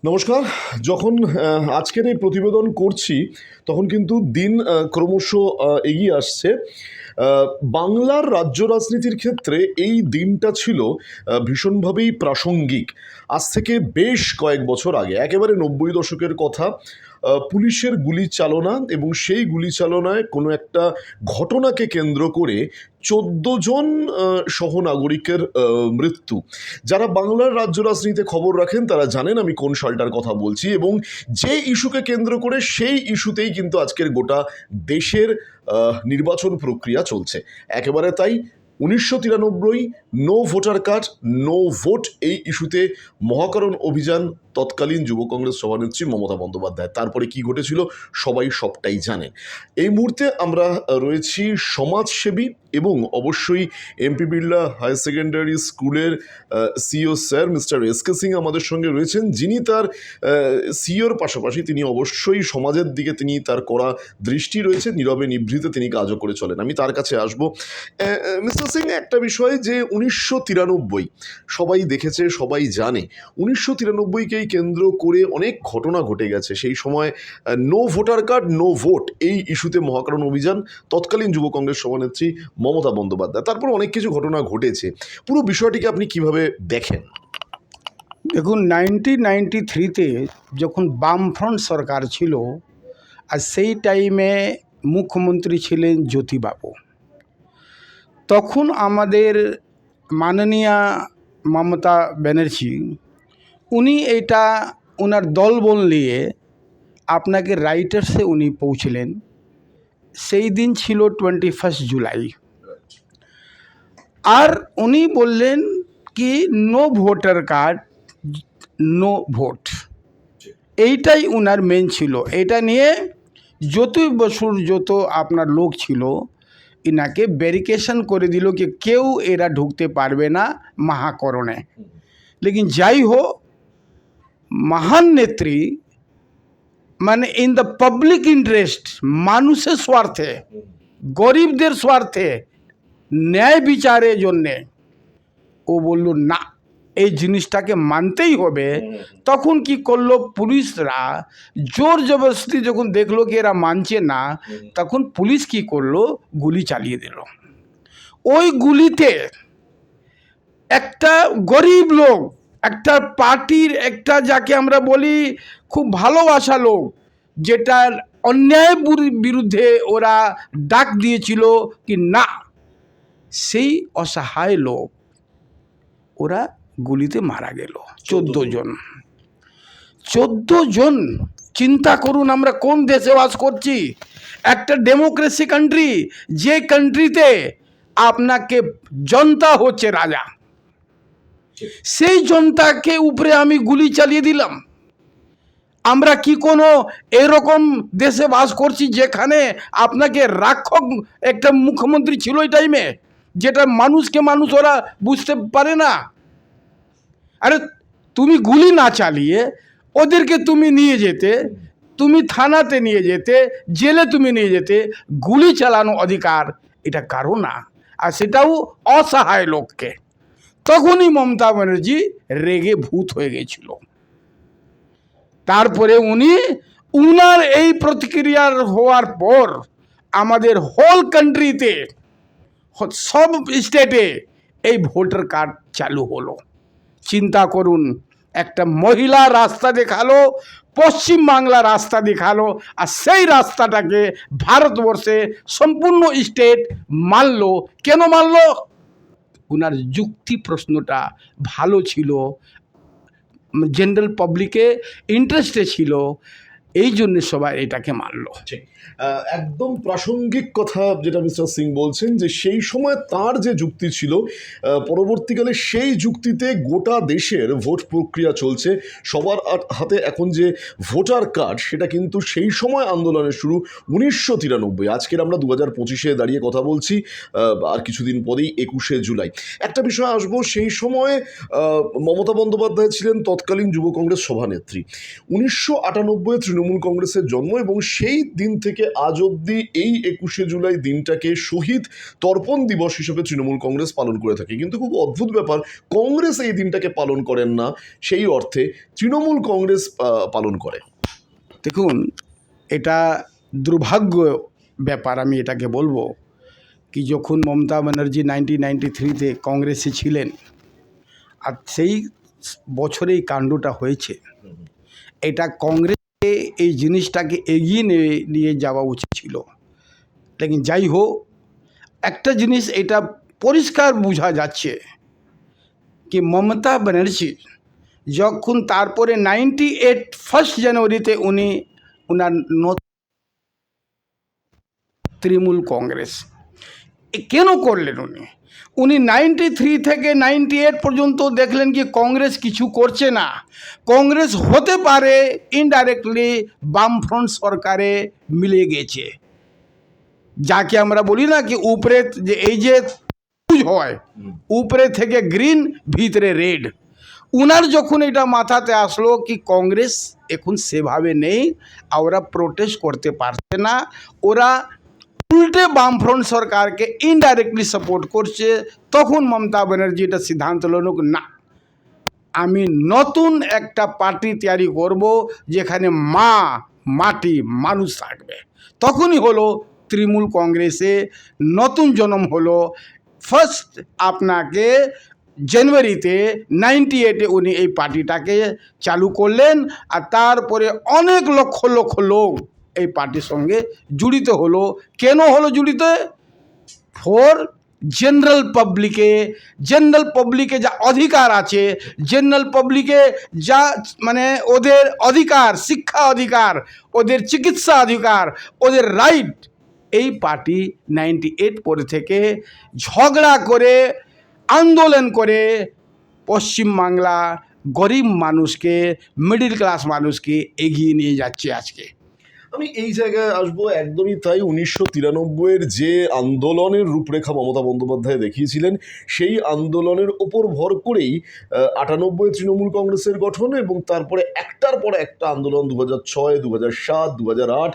নমস্কার। যখন আজকের এই প্রতিবেদন করছি তখন কিন্তু দিন ক্রমশ এগিয়ে আসছে। আহ, বাংলার রাজ্য রাজনীতির ক্ষেত্রে এই দিনটা ছিল ভীষণভাবেই প্রাসঙ্গিক। আজ থেকে বেশ কয়েক বছর আগে, একেবারে 90 দশকের কথা। পুলিশের গুলি চালনা এবং সেই গুলি চালনায় কোনো একটা ঘটনাকে কেন্দ্র করে 14 জন সহনাগরিকের মৃত্যু। যারা বাংলার রাজ্য রাজনীতিতে খবর রাখেন তারা জানেন আমি কোন সালটার কথা বলছি, এবং যে ইস্যুকে কেন্দ্র করে সেই ইস্যুতেই কিন্তু আজকের গোটা দেশের নির্বাচন প্রক্রিয়া চলছে। একেবারে তাই, 1993 no voter card no vote এই ইস্যুতে মহাকরণ অভিযান তৎকালীন যুব কংগ্রেস সভানেত্রী মমতা বন্দ্যোপাধ্যায়। তারপরে কি ঘটেছিল সবাই সবটাই জানেন। এই মুহূর্তে আমরা রয়েছি সমাজসেবী এবং অবশ্যই এমপি বিড়লা হায়ার সেকেন্ডারি স্কুলের CEO sir mister S K. Singh আমাদের সঙ্গে রয়েছেন, যিনি তার সিইওর পাশাপাশি তিনি অবশ্যই সমাজের দিকে তিনি তার কড়া দৃষ্টি রয়েছে, নীরবে নিভৃতে তিনি কাজও করে চলেন। আমি তার কাছে আসবো। মিস্টার সিং, একটা বিষয় যে 1993 সবাই দেখেছে, সবাই জানে, 1993কেই কেন্দ্র করে অনেক ঘটনা ঘটে গেছে। সেই সময় no voter card no vote এই ইস্যুতে মহাকরণ অভিযান তৎকালীন যুব কংগ্রেস সভানেত্রী মমতা বন্দ্যোপাধ্যায়। তারপর অনেক কিছু ঘটনা ঘটেছে। পুরো বিষয়টিকে আপনি কিভাবে দেখেন? দেখুন, 1993-তে যখন বামফ্রন্ট সরকার ছিল, আর সেই টাইমে মুখ্যমন্ত্রী ছিলেন জ্যোতিবাবু, তখন আমাদের মাননীয়া মমতা ব্যানার্জি উনি এটা ওনার দলবল নিয়ে আপনাকে রাইটার্সে উনি পৌঁছলেন। সেই দিন ছিল 21 জুলাই। আর উনি বললেন কি no voter card no vote, এইটাই উনার মেন ছিল। এটা নিয়ে যতই বছর যত আপনার লোক ছিল ইনাকে ব্যারিকেশন করে দিল কি কেউ এরা ঢুকতে পারবে না মহাকরণে। লেকিন যাই হোক, মহান নেত্রী মানে ইন দ্য পাবলিক ইন্টারেস্ট, মানুষের স্বার্থে, গরিবদের স্বার্থে, ন্যায় বিচারের জন্যে ও বলল না, এই জিনিসটাকে মানতেই হবে। তখন কি করলো, পুলিশরা জোর জবরদস্তি যখন দেখলো কি এরা মানছে না, তখন পুলিশ কি করলো, গুলি চালিয়ে দিল। ওই গুলিতে একটা গরিব লোক, একটা পার্টির, একটা যাকে আমরা বলি খুব ভালোবাসা লোক, যেটার অন্যায় বিরুদ্ধে ওরা ডাক দিয়েছিল কি না, সেই অসহায় লোক ওরা গুলিতে মারা গেল। 14 জন। 14 জন। চিন্তা করুন আমরা কোন দেশে বাস করছি, একটা ডেমোক্রেসি কান্ট্রি, যে কান্ট্রিতে আপনাকে জনতা হচ্ছে রাজা, সেই জনতাকে উপরে আমি গুলি চালিয়ে দিলাম। আমরা কি কোনো এরকম দেশে বাস করছি যেখানে আপনাকে রাক্ষক একটা মুখ্যমন্ত্রী ছিল এই টাইমে, যেটা মানুষকে মানুষ ওরা বুঝতে পারে না? আরে তুমি গুলি না চালিয়ে ওদেরকে তুমি নিয়ে যেতে, তুমি থানাতে নিয়ে যেতে, জেলে তুমি নিয়ে যেতে, গুলি চালানো অধিকার এটা কারো না, আর সেটাও অসহায় লোককে। তখনই মমতা ব্যানার্জি রেগে ভূত হয়ে গেছিল। তারপরে উনার এই প্রতিক্রিয়ার হওয়ার পর আমাদের হোল কান্ট্রিতে, সব স্টেটে এই ভোটার কার্ড চালু হলো। চিন্তা করুন, একটা মহিলা রাস্তা দেখালো, পশ্চিম বাংলা রাস্তা দেখালো, আর সেই রাস্তাটাকে ভারতবর্ষে সম্পূর্ণ স্টেট মানলো। কেন মানলো? ওনার যুক্তি প্রশ্নটা ভালো ছিল, জেনারেল পাবলিকে ইন্টারেস্টে ছিল, এই জন্য সবাই এটাকে মানলো। একদম প্রাসঙ্গিক কথা যেটা মিস্টার সিং বলছেন, যে সেই সময় তার যে যুক্তি ছিল, পরবর্তীকালে সেই যুক্তিতে গোটা দেশের ভোট প্রক্রিয়া চলছে। সবার হাতে এখন যে ভোটার কার্ড, সেটা কিন্তু সেই সময় আন্দোলনের শুরু 1993। আজকের আমরা 2025-এ দাঁড়িয়ে কথা বলছি, আর কিছুদিন পরেই 21শে জুলাই। একটা বিষয় আসবো, সেই সময় মমতা বন্দ্যোপাধ্যায় ছিলেন তৎকালীন যুব কংগ্রেস সভানেত্রী। 1998 তৃণমূল কংগ্রেসের জন্ম এবং সেই দিন থেকে আজ অবধি এই 21শে জুলাই দিনটাকে শহীদ তর্পণ দিবস হিসেবে তৃণমূল কংগ্রেস পালন করে থাকে। কিন্তু খুব অদ্ভুত ব্যাপার, কংগ্রেস এই দিনটাকে পালন করেন না, সেই অর্থে তৃণমূল কংগ্রেস পালন করে। দেখুন, এটা দুর্ভাগ্য ব্যাপার, আমি এটাকে বলবো কি যখন মমতা ব্যানার্জি 1993-তে কংগ্রেসে ছিলেন আর সেই বছরেই কাণ্ডটা হয়েছে, এটা কংগ্রেসকে এই জিনিসটাকে এগিয়ে নিয়ে যাওয়া উচিত ছিল। লেকিন যাই হোক, একটা জিনিস এটা পরিষ্কার বোঝা যাচ্ছে কি মমতা ব্যানার্জি যখন তারপরে 98 ফার্স্ট জানুয়ারিতে উনি ওনার তৃণমূল কংগ্রেস কেন করলেন? উনি 93 থেকে 98 পর্যন্ত দেখলেন কি কংগ্রেস কিছু করছে না, কংগ্রেস হতে পারে ইনডাইরেক্টলি বামফ্রন্ট সরকারে মিলে গেছে, যাকে আমরা বলি না কি উপরে যে এই যে হয় উপরে থেকে গ্রিন ভিতরে রেড। উনার যখন এটা মাথাতে আসলো কি কংগ্রেস এখন সেভাবে নেই, ওরা প্রোটেস্ট করতে পারছে না, ওরা উল্টে বামফ্রন্ট সরকারকে ইনডাইরেক্টলি সাপোর্ট করছে, তখন মমতা ব্যানার্জি এটা সিদ্ধান্ত নিল না, আমি নতুন একটা পার্টি তৈরি করব যেখানে মাটি মানুষ থাকবে। তখনই হলো তৃণমূল কংগ্রেসে নতুন জন্ম হলো। ফার্স্ট আপনাকে জানুয়ারিতে 98-এ উনি এই পার্টিটাকে চালু করলেন, আর তারপরে অনেক লক্ষ লক্ষ লোক এই পার্টির সঙ্গে জড়িত হলো। কেন হলো জড়িত? ফর জেনারেল পাবলিকে যা অধিকার আছে, জেনারেল পাবলিকে যা মানে ওদের অধিকার, শিক্ষা অধিকার, ওদের চিকিৎসা অধিকার, ওদের রাইট, এই পার্টি 98 পরে থেকে ঝগড়া করে আন্দোলন করে পশ্চিমবাংলা গরিব মানুষকে, মিডিল ক্লাস মানুষকে এগিয়ে নিয়ে যাচ্ছে আজকে। আমি এই জায়গায় আসবো, একদমই তাই। 1993-এর যে আন্দোলনের রূপরেখা মমতা বন্দ্যোপাধ্যায় দেখিয়েছিলেন, সেই আন্দোলনের ওপর ভর করেই 98 তৃণমূল কংগ্রেসের গঠন, এবং তারপরে একটার পর একটা আন্দোলন 2006, 2007, 2008,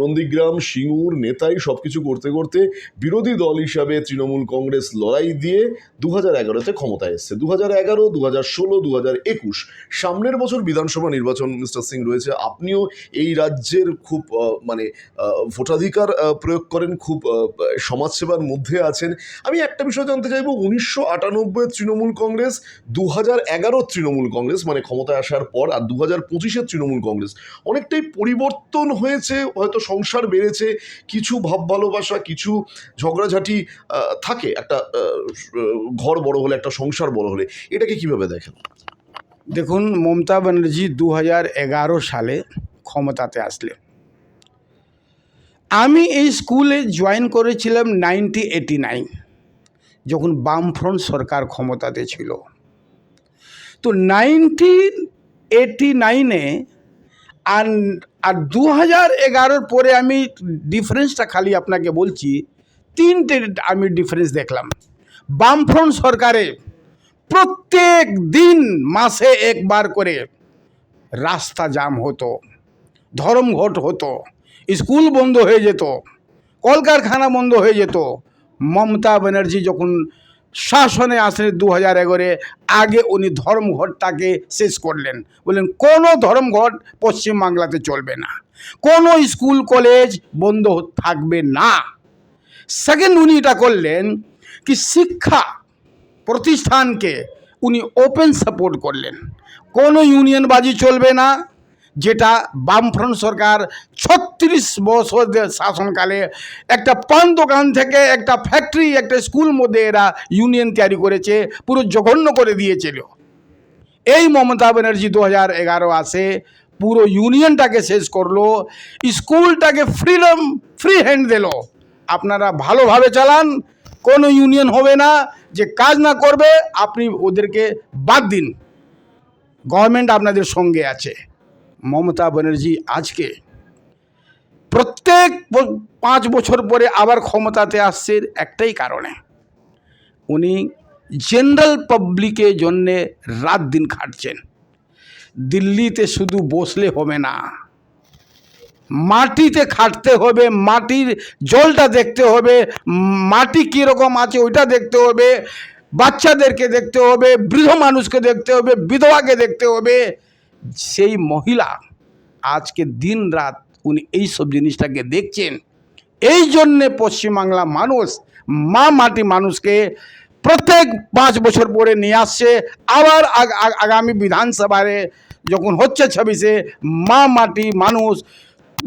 নন্দীগ্রাম, সিঙ্গুর, নেতাই সব কিছু করতে করতে বিরোধী দল হিসাবে তৃণমূল কংগ্রেস লড়াই দিয়ে 2011-তে ক্ষমতায় এসছে। 2011, 2016, 2021 সামনের বছর বিধানসভা নির্বাচন মিস্টার সিং রয়েছে। আপনিও এই রাজ্যের খুব ভোটাধিকার প্রয়োগ করেন, খুব সমাজসেবার মধ্যে আছেন। আমি একটা বিষয় জানতে চাইবো, 1998 তৃণমূল কংগ্রেস, 2011 তৃণমূল কংগ্রেস মানে ক্ষমতায় আসার পর, আর 2025 তৃণমূল কংগ্রেস অনেকটাই পরিবর্তন হয়েছে, হয়তো সংসার বেড়েছে, কিছু ভাব ভালোবাসা, কিছু ঝগড়াঝাটি থাকে একটা ঘর বড় হলে, একটা সংসার বড় হলে। এটাকে কিভাবে দেখেন? দেখুন, মমতা ব্যানার্জি 2011 সালে ক্ষমতাতে আসলে, আমি এই স্কুলে জয়েন করেছিলাম 1989, যখন বামফ্রন্ট সরকার ক্ষমতাতে ছিল। তো 1989-এ আর 2011-র পরে আমি ডিফারেন্সটা খালি আপনাকে বলছি, তিনটে আমি ডিফারেন্স দেখলাম। বামফ্রন্ট সরকারে প্রত্যেক দিন মাসে একবার করে রাস্তা জাম হতো, ধর্মঘট হতো, স্কুল বন্ধ হয়ে যেত, কলকারখানা বন্ধ হয়ে যেত। মমতা ব্যানার্জি যখন শাসনে আসলেন 2011-এ, আগে উনি ধর্মঘটটাকে শেষ করলেন, বললেন কোনো ধর্মঘট পশ্চিমবাংলাতে চলবে না, কোনো স্কুল কলেজ বন্ধ থাকবে না। সেকেন্ড, উনি এটা করলেন কি শিক্ষা প্রতিষ্ঠানকে উনি ওপেন সাপোর্ট করলেন, কোনো ইউনিয়নবাজি চলবে না, যেটা বামফ্রন্ট সরকার 36 বছর শাসনকালে একটা পান দোকান থেকে একটা ফ্যাক্টরি, একটা স্কুল মধ্যে এরা ইউনিয়ন তৈরি করেছে, পুরো জঘন্য করে দিয়েছিল। এই মমতা ব্যানার্জি 2011 আসে, পুরো ইউনিয়নটাকে শেষ করলো, স্কুলটাকে ফ্রি হ্যান্ড দিল, আপনারা ভালোভাবে চালান, কোনো ইউনিয়ন হবে না, যে কাজ না করবে আপনি ওদেরকে বাদ দিন, গভর্নমেন্ট আপনাদের সঙ্গে আছে। মমতা ব্যানার্জি আজকে প্রত্যেক 5 বছর পরে আবার ক্ষমতাতে আসছে একটাই কারণে, উনি জেনারেল পাবলিকের জন্যে রাত দিন খাটছেন। দিল্লিতে শুধু বসলে হবে না, মাটিতে খাটতে হবে, মাটির জলটা দেখতে হবে, মাটি কীরকম আছে ওইটা দেখতে হবে, বাচ্চাদেরকে দেখতে হবে, বৃদ্ধ মানুষকে দেখতে হবে, বিধবাকে দেখতে হবে। সেই মহিলা আজকে দিন রাত উনি এইসব জিনিসটাকে দেখছেন। এই জন্যে পশ্চিমবাংলা মানুষ মা মাটি মানুষকে প্রত্যেক 5 বছর পরে নিয়ে আসছে। আবার আগামী বিধানসভায় যখন হচ্ছে 26-এ, মা মাটি মানুষ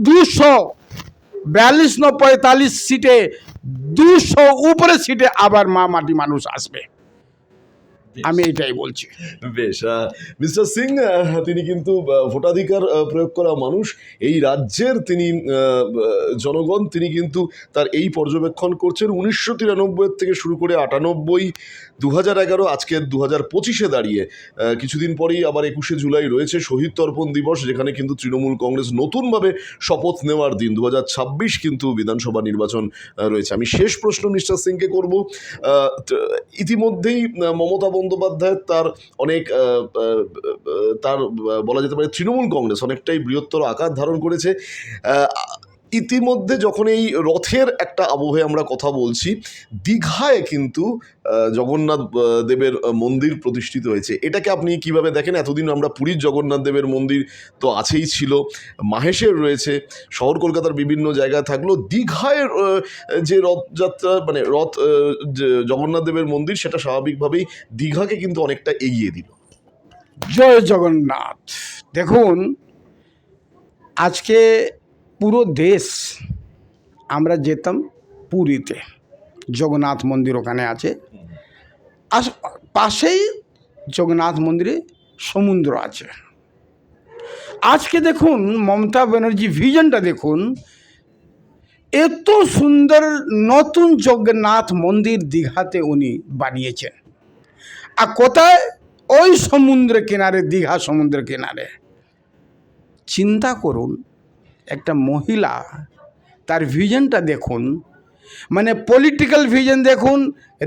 242 না 45 সিটে, 200 উপরে সিটে আবার মা মাটি মানুষ আসবে। আমি এটাই বলছি। বেশ, মিস্টার সিং তিনি কিন্তু ভোটাধিকার প্রয়োগ করা মানুষ, এই রাজ্যের তিনি জনগণ, তিনি কিন্তু তার এই পর্যবেক্ষণ করছেন 1993 থেকে শুরু করে 98, 2011, আজকের 2025-এ দাঁড়িয়ে কিছুদিন পরেই আবার 21শে জুলাই রয়েছে শহীদ তর্পণ দিবস, যেখানে কিন্তু তৃণমূল কংগ্রেস নতুনভাবে শপথ নেওয়ার দিন 2026 কিন্তু বিধানসভা নির্বাচন রয়েছে। আমি শেষ প্রশ্ন মিস্টার সিংকে করব। ইতিমধ্যেই মমতা বন্দ্যোপাধ্যায়ের তার অনেক তার বলা যেতে পারে তৃণমূল কংগ্রেস অনেকটাই বৃহত্তর আকার ধারণ করেছে। ইতিমধ্যে যখন এই রথের একটা আবহে আমরা কথা বলছি, দীঘায় কিন্তু জগন্নাথ দেবের মন্দির প্রতিষ্ঠিত হয়েছে, এটাকে আপনি কিভাবে দেখেন? এতদিন আমরা পুরীর জগন্নাথ দেবের মন্দির তো আছেই ছিল, মাহেশের রয়েছে, শহর কলকাতার বিভিন্ন জায়গায় থাকলো, দীঘায় যে রথযাত্রা মানে রথ জগন্নাথ দেবের মন্দির, সেটা স্বাভাবিকভাবেই দীঘাকে কিন্তু অনেকটা এগিয়ে দিল। জয় জগন্নাথ। দেখুন, আজকে পুরো দেশ আমরা যেতাম পুরীতে, জগন্নাথ মন্দির ওখানে আছে, আর পাশেই জগন্নাথ মন্দিরে সমুদ্র আছে। আজকে দেখুন মমতা ব্যানার্জি ভিশনটা দেখুন, এত সুন্দর নতুন জগন্নাথ মন্দির দীঘাতে উনি বানিয়েছেন। আর কোথায়? ওই সমুদ্রের কিনারে, দীঘা সমুদ্রের কিনারে। চিন্তা করুন, একটা মহিলা, তার ভিশনটা দেখুন, মানে পলিটিক্যাল ভিশন দেখুন,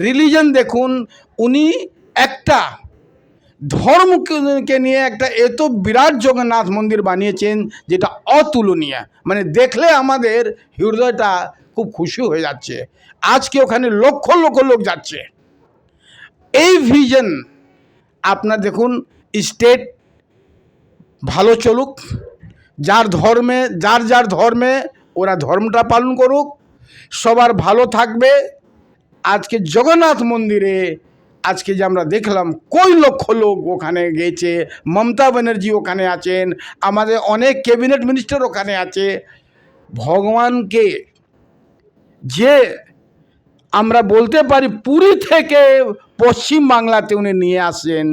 রিলিজন দেখুন, উনি একটা ধর্মকে নিয়ে একটা এত বিরাট জগন্নাথ মন্দির বানিয়েছেন যেটা অতুলনীয়। মানে দেখলে আমাদের হৃদয়টা খুব খুশি হয়ে যাচ্ছে। আজকে ওখানে লক্ষ লক্ষ লোক যাচ্ছে। এই ভিশন আপনার দেখুন, স্টেট ভালো চলুক, যার ধর্মে ওরা ধর্মটা পালন করুক, সবার ভালো থাকবে। আজকে জগন্নাথ মন্দিরে আজকে যে আমরা দেখলাম কই লক্ষ লোক ওখানে গেছে, মমতা ব্যানার্জি ওখানে আছেন, আমাদের অনেক ক্যাবিনেট মিনিস্টার ওখানে আছে। ভগবানকে যে আমরা বলতে পারি পুরী থেকে পশ্চিম বাংলাতে উনি নিয়ে আসেন,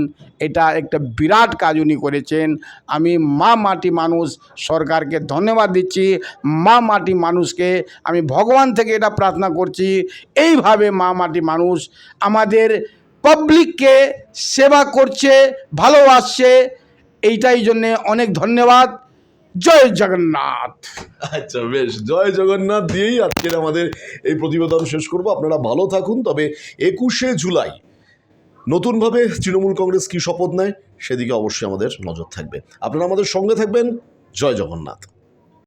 এটা একটা বিরাট কাজ উনি করেছেন। আমি মা মাটি মানুষ সরকারকে ধন্যবাদ দিচ্ছি। মা মাটি মানুষকে আমি ভগবান থেকে এটা প্রার্থনা করছি, এইভাবে মা মাটি মানুষ আমাদের পাবলিককে সেবা করছে, ভালোবাসছে, এইটাই জন্যে অনেক ধন্যবাদ। জয় জগন্নাথ। আচ্ছা, বেশ, জয় জগন্নাথ দিয়েই আজকের আমাদের এই প্রতিবেদন শেষ করব। আপনারা ভালো থাকুন। তবে 21শে জুলাই নতুনভাবে তৃণমূল কংগ্রেস কি শপথ নেয় সেদিকে অবশ্যই আমাদের নজর থাকবে। আপনারা আমাদের সঙ্গে থাকবেন। জয় জগন্নাথ।